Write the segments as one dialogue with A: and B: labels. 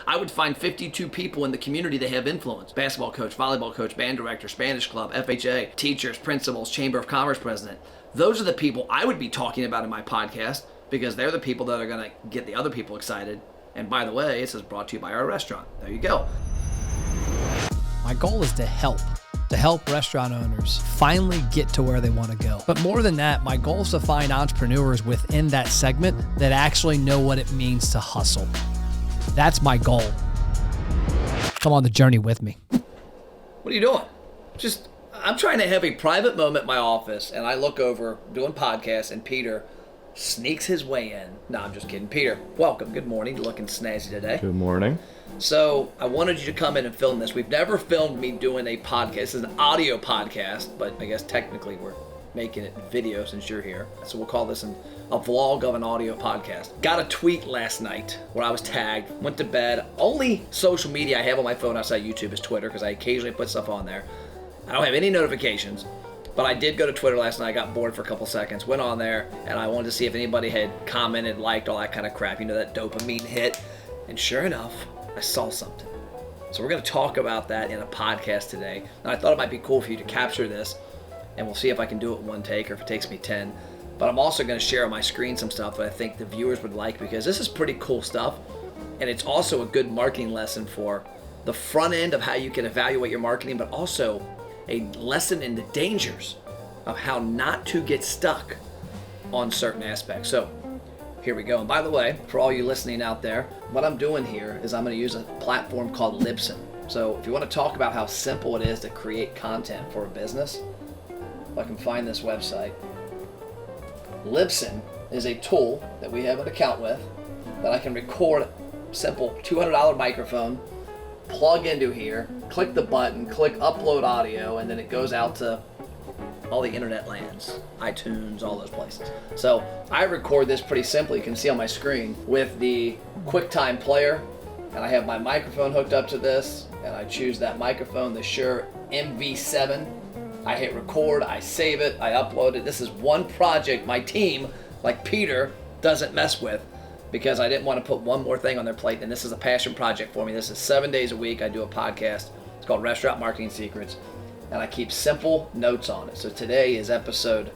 A: I would find 52 people in the community that have influence. Basketball coach, volleyball coach, band director, Spanish club, FHA, teachers, principals, Chamber of Commerce president. Those are the people I would be talking about in my podcast because they're the people that are going to get the other people excited. And by the way, it says brought to you by our restaurant. There you go.
B: My goal is to help restaurant owners finally get to where they want to go. But more than that, my goal is to find entrepreneurs within that segment that actually know what it means to hustle. That's my goal. Come on the journey with me.
A: What are you doing? I'm trying to have a private moment in my office, and I look over doing podcasts, and Peter sneaks his way in. No, I'm just kidding. Peter, welcome. Good morning. You're looking snazzy today.
C: Good morning.
A: So I wanted you to come in and film this. We've never filmed me doing a podcast. This is an audio podcast, but I guess technically we're making it video since you're here. So we'll call this a vlog of an audio podcast. Got a tweet last night where I was tagged, went to bed. Only social media I have on my phone outside YouTube is Twitter because I occasionally put stuff on there. I don't have any notifications, but I did go to Twitter last night. I got bored for a couple seconds, went on there, and I wanted to see if anybody had commented, liked, all that kind of crap. You know, that dopamine hit. And sure enough, I saw something. So we're going to talk about that in a podcast today. And I thought it might be cool for you to capture this, and we'll see if I can do it in one take or if it takes me 10. But I'm also going to share on my screen some stuff that I think the viewers would like because this is pretty cool stuff. And it's also a good marketing lesson for the front end of how you can evaluate your marketing, but also a lesson in the dangers of how not to get stuck on certain aspects. So here we go. And by the way, for all you listening out there, what I'm doing here is I'm going to use a platform called Libsyn. So if you want to talk about how simple it is to create content for a business, if I can find this website. Libsyn is a tool that we have an account with that I can record a simple $200 microphone, plug into here, click the button, click upload audio, and then it goes out to all the internet lands, iTunes, all those places. So I record this pretty simply. You can see on my screen with the QuickTime player, and I have my microphone hooked up to this, and I choose that microphone, the Shure MV7. I hit record, I save it, I upload it. This is one project my team, like Peter, doesn't mess with because I didn't want to put one more thing on their plate, and this is a passion project for me. This is 7 days a week. I do a podcast. It's called Restaurant Marketing Secrets, and I keep simple notes on it. So today is episode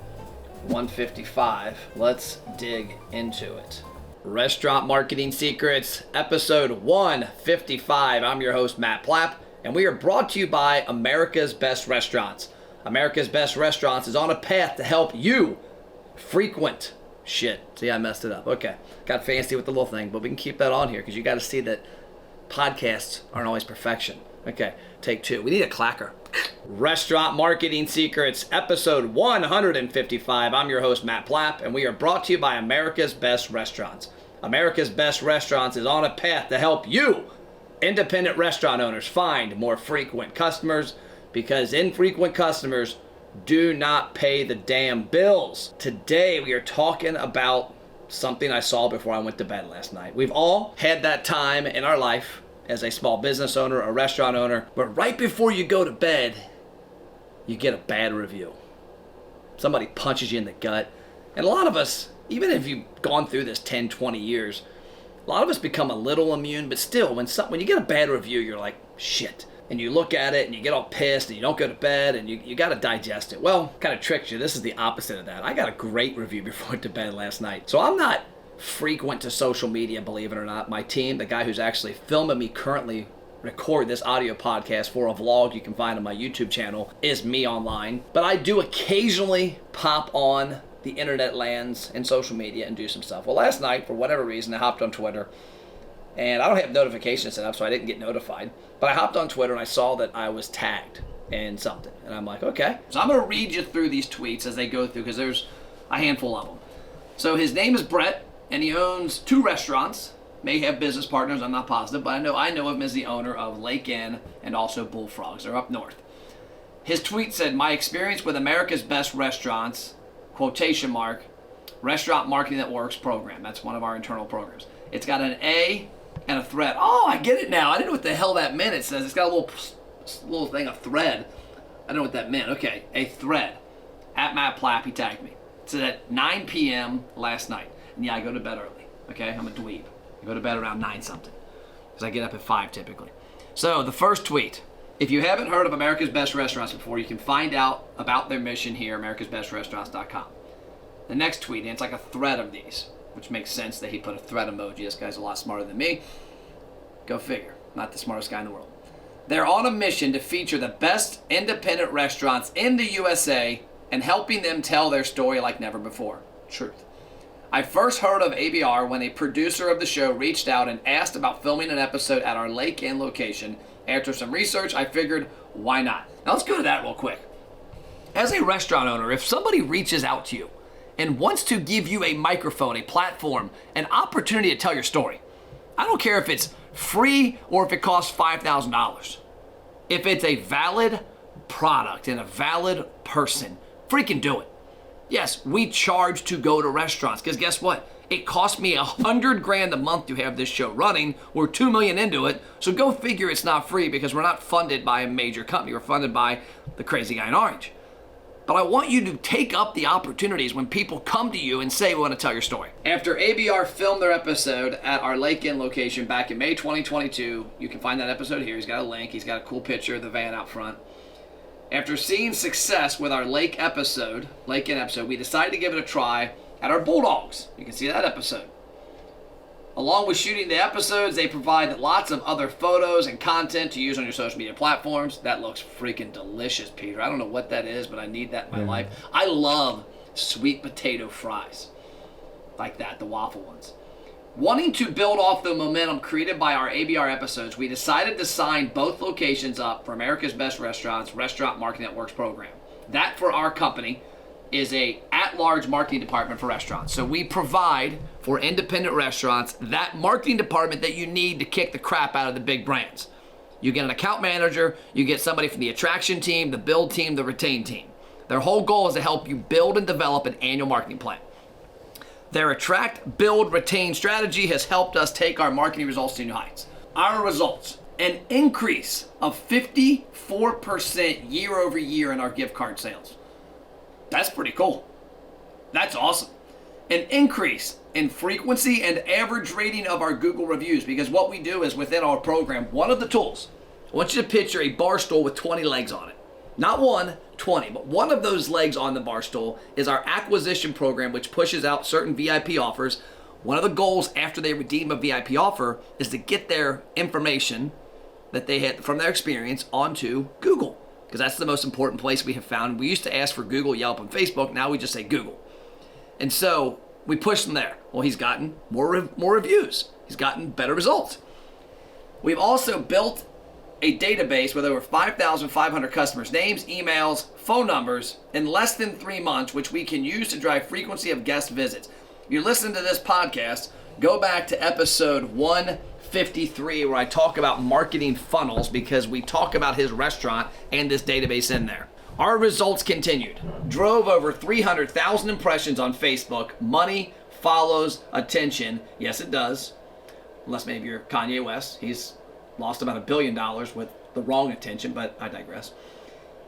A: 155. Let's dig into it. Restaurant Marketing Secrets, episode 155. I'm your host, Matt Plapp, and we are brought to you by America's Best Restaurants. America's Best Restaurants is on a path to help you frequent. Shit. See, I messed it up. Okay. Got fancy with the little thing, but we can keep that on here because you got to see that podcasts aren't always perfection. Okay. Take two. We need a clacker. Restaurant Marketing Secrets, episode 155. I'm your host, Matt Plapp, and we are brought to you by America's Best Restaurants. America's Best Restaurants is on a path to help you, independent restaurant owners, find more frequent customers because infrequent customers do not pay the damn bills. Today we are talking about something I saw before I went to bed last night. We've all had that time in our life as a small business owner, a restaurant owner, but right before you go to bed, you get a bad review. Somebody punches you in the gut. And a lot of us, even if you've gone through this 10, 20 years, a lot of us become a little immune, but still, when you get a bad review, you're like, shit. And you look at it and you get all pissed and you don't go to bed and you got to digest it. Well, kind of tricked you. This is the opposite of that. I got a great review before I went to bed last night. So I'm not frequent to social media, believe it or not. My team, the guy who's actually filming me currently record this audio podcast for a vlog you can find on my YouTube channel, is me online. But I do occasionally pop on the internet lands and social media and do some stuff. Well, last night, for whatever reason, I hopped on Twitter. And I don't have notifications set up, so I didn't get notified. But I hopped on Twitter and I saw that I was tagged in something. And I'm like, okay. So I'm going to read you through these tweets as they go through because there's a handful of them. So his name is Brett, and he owns 2 restaurants. May have business partners, I'm not positive, but I know him as the owner of Lake Inn and also Bullfrogs. They're up north. His tweet said, my experience with America's Best Restaurants, quotation mark, Restaurant Marketing That Works program. That's one of our internal programs. It's got an A and a thread. Oh, I get it now. I didn't know what the hell that meant. It says it's got a little thing, a thread. I don't know what that meant. Okay, a thread. At Matt Plapp, he tagged me. It said at 9 p.m. last night. And yeah, I go to bed early. Okay, I'm a dweeb. I go to bed around 9 something. because I get up at 5 typically. So the first tweet. If you haven't heard of America's Best Restaurants before, you can find out about their mission here, americasbestrestaurants.com. The next tweet, and it's like a thread of these, which makes sense that he put a thread emoji. This guy's a lot smarter than me. Go figure. Not the smartest guy in the world. They're on a mission to feature the best independent restaurants in the USA and helping them tell their story like never before. Truth. I first heard of ABR when a producer of the show reached out and asked about filming an episode at our Lake Inn location. After some research, I figured, why not? Now let's go to that real quick. As a restaurant owner, if somebody reaches out to you and wants to give you a microphone, a platform, an opportunity to tell your story, I don't care if it's free or if it costs $5,000. If it's a valid product and a valid person, freaking do it. Yes, we charge to go to restaurants because guess what? It cost me $100,000 a month to have this show running. We're $2 million into it, so go figure it's not free because we're not funded by a major company. We're funded by the crazy guy in orange. But I want you to take up the opportunities when people come to you and say, we want to tell your story. After ABR filmed their episode at our Lake Inn location back in May 2022, you can find that episode here. He's got a link. He's got a cool picture of the van out front. After seeing success with our Lake Inn episode, we decided to give it a try at our Bulldogs. You can see that episode. Along with shooting the episodes, they provide lots of other photos and content to use on your social media platforms. That looks freaking delicious, Peter. I don't know what that is, but I need that in my life. I love sweet potato fries. Like that, the waffle ones. Wanting to build off the momentum created by our ABR episodes, we decided to sign both locations up for America's Best Restaurants Restaurant Marketing Network's program. That, for our company, is a at-large marketing department for restaurants. So we provide for independent restaurants that marketing department that you need to kick the crap out of the big brands. You get an account manager, you get somebody from the attraction team, the build team, the retain team. Their whole goal is to help you build and develop an annual marketing plan. Their attract, build, retain strategy has helped us take our marketing results to new heights. Our results, an increase of 54% year over year in our gift card sales. That's pretty cool. That's awesome. An increase in frequency and average rating of our Google reviews, because what we do is within our program, one of the tools, I want you to picture a bar stool with 20 legs on it. Not one, 20, but one of those legs on the bar stool is our acquisition program, which pushes out certain VIP offers. One of the goals after they redeem a VIP offer is to get their information that they had from their experience onto Google, because that's the most important place we have found. We used to ask for Google, Yelp, and Facebook. Now we just say Google. And so we push them there. Well, he's gotten more reviews. He's gotten better results. We've also built a database with over 5,500 customers, names, emails, phone numbers in less than 3 months, which we can use to drive frequency of guest visits. If you're listening to this podcast, go back to episode 153 where I talk about marketing funnels, because we talk about his restaurant and this database in there. Our results continued. Drove over 300,000 impressions on Facebook. Money follows attention. Yes, it does. Unless maybe you're Kanye West. He's lost about $1 billion with the wrong attention, but I digress.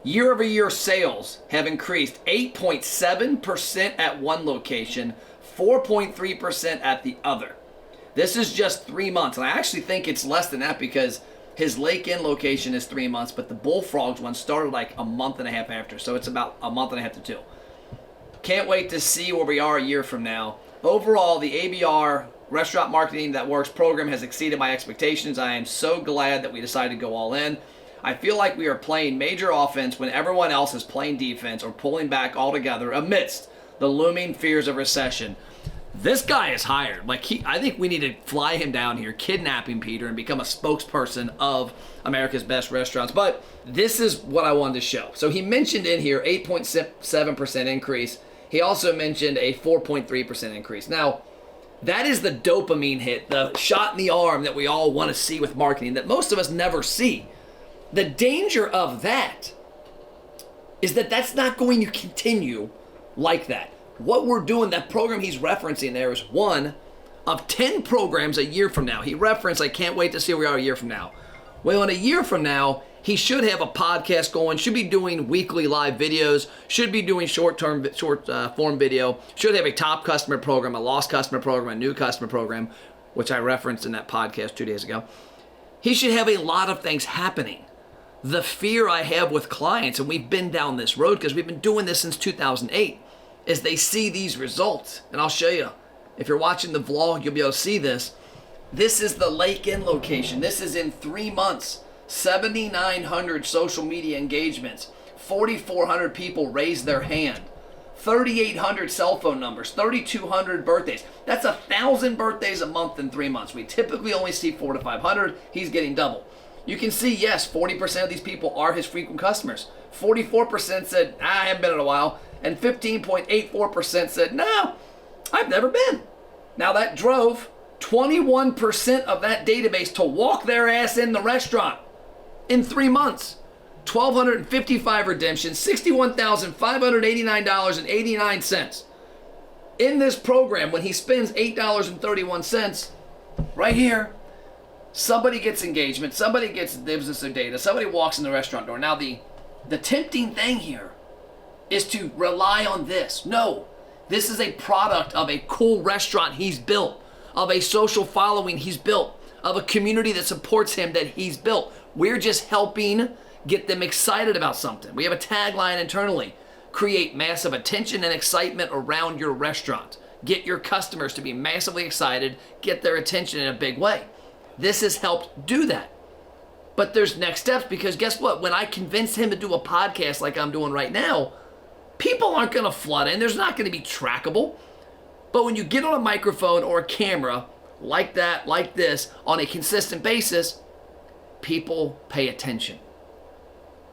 A: Year over year sales have increased 8.7% at one location, 4.3% at the other. This is just 3 months, and I actually think it's less than that because his Lake Inn location is 3 months, but the Bullfrogs one started like a month and a half after, so it's about a month and a half to 2. Can't wait to see where we are a year from now. Overall, the ABR Restaurant Marketing That Works program has exceeded my expectations. I am so glad that we decided to go all in. I feel like we are playing major offense when everyone else is playing defense or pulling back altogether amidst the looming fears of recession. This guy is hired. I think we need to fly him down here, kidnap him, Peter, and become a spokesperson of America's Best Restaurants. But this is what I wanted to show. So he mentioned in here 8.7% increase. He also mentioned a 4.3% increase. Now, that is the dopamine hit, the shot in the arm that we all want to see with marketing that most of us never see. The danger of that is that that's not going to continue like that. What we're doing, that program he's referencing there is one of 10 programs a year from now. He referenced, I can't wait to see where we are a year from now. Well, in a year from now, he should have a podcast going, should be doing weekly live videos, should be doing short form video, should have a top customer program, a lost customer program, a new customer program, which I referenced in that podcast 2 days ago. He should have a lot of things happening. The fear I have with clients, and we've been down this road because we've been doing this since 2008, is they see these results. And I'll show you. If you're watching the vlog, you'll be able to see this. This is the Lake Inn location. This is in 3 months. 7,900 social media engagements. 4,400 people raised their hand. 3,800 cell phone numbers. 3,200 birthdays. That's 1,000 birthdays a month in 3 months. We typically only see 400 to 500. He's getting double. You can see, yes, 40% of these people are his frequent customers. 44% said, I haven't been in a while. And 15.84% said, no, I've never been. Now that drove 21% of that database to walk their ass in the restaurant in 3 months. 1,255 redemptions, $61,589.89. In this program, when he spends $8.31, right here, somebody gets engagement, somebody gives us their data, somebody walks in the restaurant door. Now the tempting thing here is to rely on this. No, this is a product of a cool restaurant he's built, of a social following he's built, of a community that supports him that he's built. We're just helping get them excited about something. We have a tagline internally: create massive attention and excitement around your restaurant. Get your customers to be massively excited, get their attention in a big way. This has helped do that. But there's next steps, because guess what? When I convince him to do a podcast like I'm doing right now, people aren't going to flood in. There's not going to be trackable. But when you get on a microphone or a camera like that, like this, on a consistent basis, people pay attention.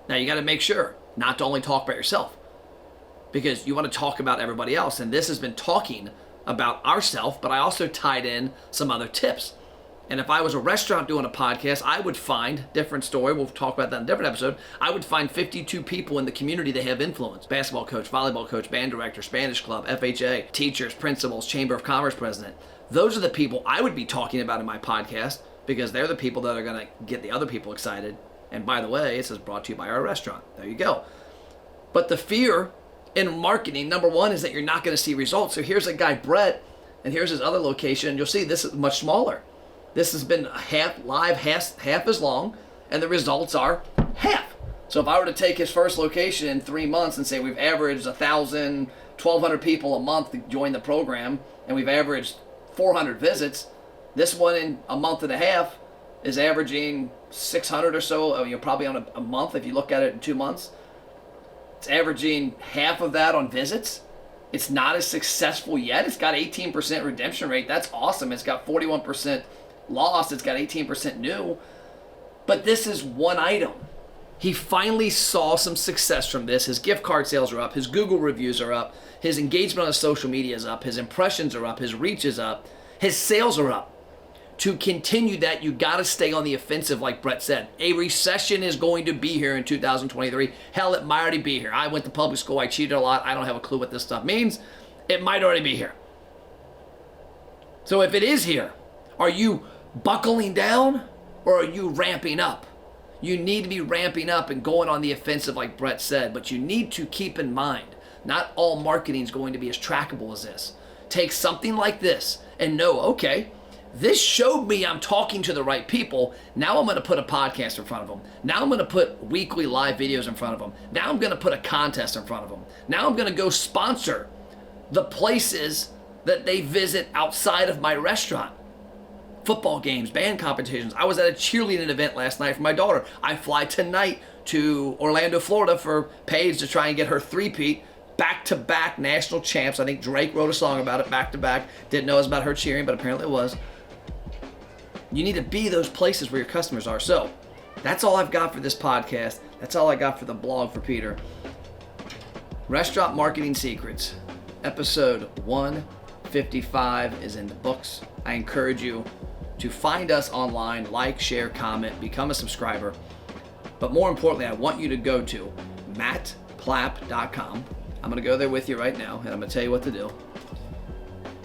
A: Now you got to make sure not to only talk about yourself, because you want to talk about everybody else. And this has been talking about ourselves, but I also tied in some other tips. And if I was a restaurant doing a podcast, I would find, different story, we'll talk about that in a different episode, I would find 52 people in the community that have influence. Basketball coach, volleyball coach, band director, Spanish club, FHA, teachers, principals, Chamber of Commerce president. Those are the people I would be talking about in my podcast, because they're the people that are going to get the other people excited. And by the way, it says brought to you by our restaurant. There you go. But the fear in marketing, number one, is that you're not going to see results. So here's a guy, Brett, and here's his other location. And you'll see this is much smaller. This has been half as long, and the results are half. So if I were to take his first location in 3 months and say we've averaged 1,000, 1,200 people a month to join the program, and we've averaged 400 visits, this one in a month and a half is averaging 600 or so, probably on a month if you look at it in 2 months. It's averaging half of that on visits. It's not as successful yet. It's got 18% redemption rate. That's awesome. It's got 41% lost. It's got 18% new. But this is one item. He finally saw some success from this. His gift card sales are up. His Google reviews are up. His engagement on his social media is up. His impressions are up. His reach is up. His sales are up. To continue that, you got to stay on the offensive, like Brett said. A recession is going to be here in 2023. Hell, it might already be here. I went to public school. I cheated a lot. I don't have a clue what this stuff means. It might already be here. So if it is here, are you buckling down or are you ramping up? You need to be ramping up and going on the offensive, like Brett said. But you need to keep in mind, not all marketing is going to be as trackable as this. Take something like this and know, okay, this showed me I'm talking to the right people. Now I'm going to put a podcast in front of them. Now I'm going to put weekly live videos in front of them. Now I'm going to put a contest in front of them. Now I'm going to go sponsor the places that they visit outside of my restaurant. Football games, band competitions. I was at a cheerleading event last night for my daughter. I fly tonight to Orlando, Florida for Paige to try and get her three-peat. Back-to-back national champs. I think Drake wrote a song about it, back-to-back. Didn't know it was about her cheering, but apparently it was. You need to be those places where your customers are. So that's all I've got for this podcast. That's all I got for the blog for Peter. Restaurant Marketing Secrets, episode 155 is in the books. I encourage you to find us online, like, share, comment, become a subscriber. But more importantly, I want you to go to mattplapp.com. I'm going to go there with you right now, and I'm going to tell you what to do.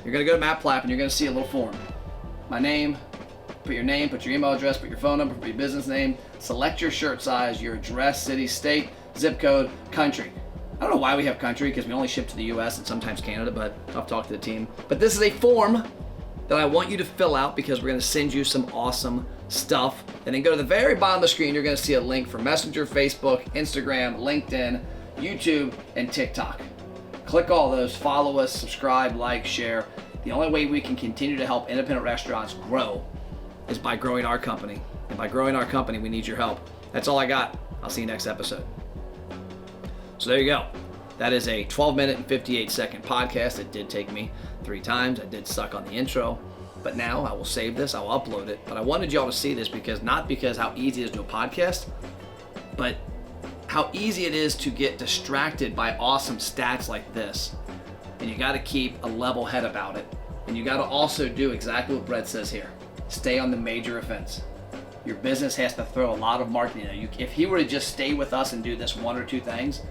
A: You're going to go to Matt Plapp, and you're going to see a little form. My name, put your name, put your email address, put your phone number, put your business name, select your shirt size, your address, city, state, zip code, country. I don't know why we have country, because we only ship to the US and sometimes Canada, but I'll talk to the team. But this is a form that I want you to fill out because we're going to send you some awesome stuff. And then go to the very bottom of the screen, you're going to see a link for Messenger, Facebook, Instagram, LinkedIn, YouTube, and TikTok. Click all those, follow us, subscribe, like, share. The only way we can continue to help independent restaurants grow is by growing our company. And by growing our company, we need your help. That's all I got. I'll see you next episode. So there you go. That is a 12-minute and 58-second podcast. It did take me 3 times. I did suck on the intro. But now I will save this. I will upload it. But I wanted y'all to see this not because how easy it is to do a podcast, but how easy it is to get distracted by awesome stats like this. And you got to keep a level head about it. And you got to also do exactly what Brett says here. Stay on the major offense. Your business has to throw a lot of marketing at you. If he were to just stay with us and do this 1 or 2 things,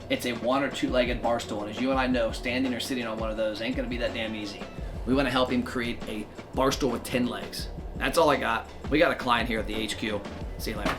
A: it's a 1 or 2-legged bar stool. And as you and I know, standing or sitting on one of those ain't going to be that damn easy. We want to help him create a bar stool with 10 legs. That's all I got. We got a client here at the HQ. See you later.